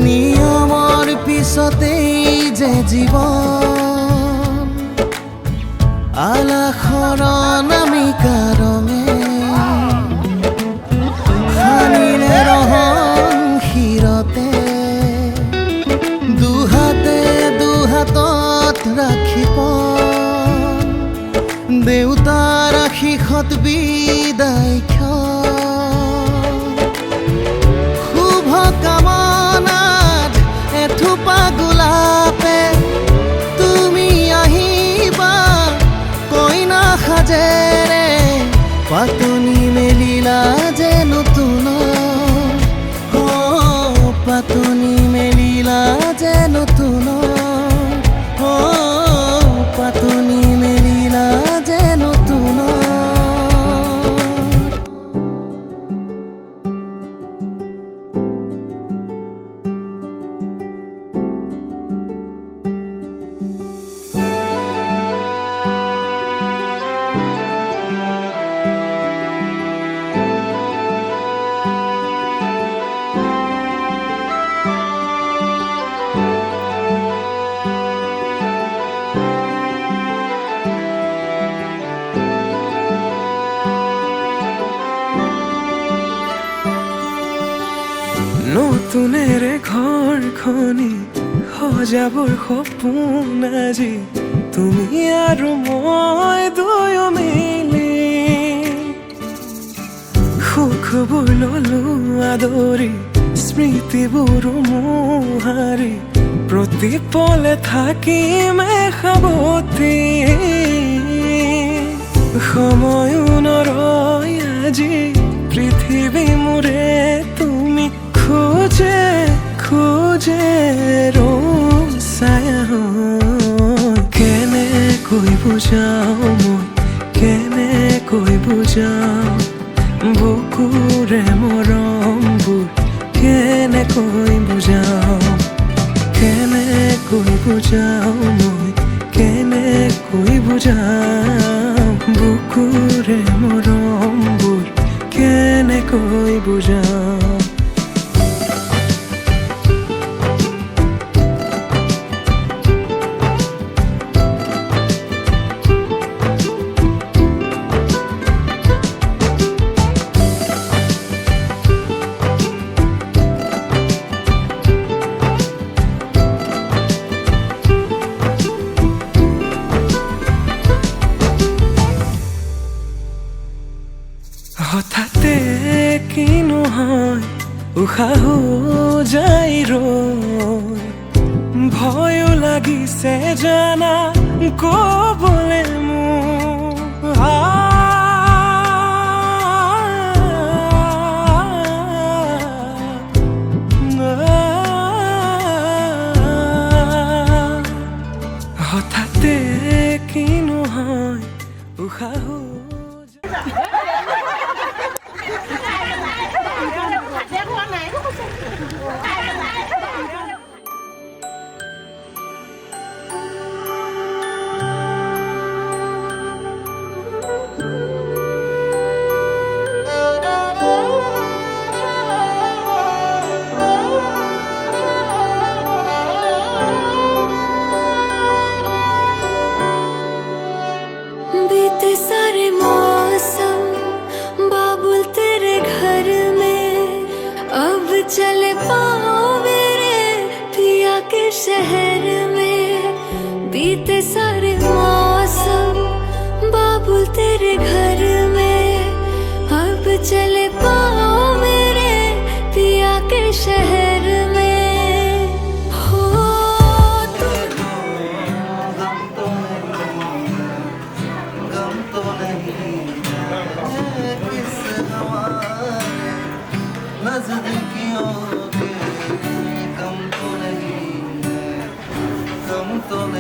নিয়মৰ পিছতেই যে জীৱন আলাসৰ নামিকা ৰঙে সানিলে ৰহন শিৰতে দুহাতত ৰাখি পন দেউতাৰ আশীষত বিদায় শুভ কামনাত এথোপা গোলাপে তুমি আহিবা কইনা সাজেৰে পাতনি মেলিলা যে নতুন পাতনি মেলিলা যে নতুন পাতনি মেলিলা যে নতুন নতুনেৰে ঘৰখনি সজাবৰ সপোন আজি তুমি আৰু মই দুয়ো মিলি সুখবোৰ ললো আদৰি স্মৃতিবোৰ মোহাৰি প্ৰতি পলে থাকিম সাৱতি সময়ো নৰয় আজি পৃথিৱী মোৰে তুমি খোজে খোজে ৰচায়া কেনেকৈ বুজাও মই কেনেকৈ বুজাও বুকুৰে মৰমবোৰ কেনেকৈ বুজাও কেনেকৈ বুজাও মই কেনেকৈ বুজাও বুকুৰে মৰমবোৰ কেনেকৈ বুজাও হঠাতে কিনো হয় উশাহো যাই ৰৈ ভয়ো লাগিছে জানা ক'বলে মোৰ হঠাতে কিনো হয় উশাহো बीते सारे मौसम बाबुल तेरे घर में अब चले पाओ मेरे पिया के शहर में बीते सारे मौसम बाबुल तेरे घर में अब चले पाओ मेरे पिया के शहर में नजदीकियों के कम तो नहीं है कम तो नहीं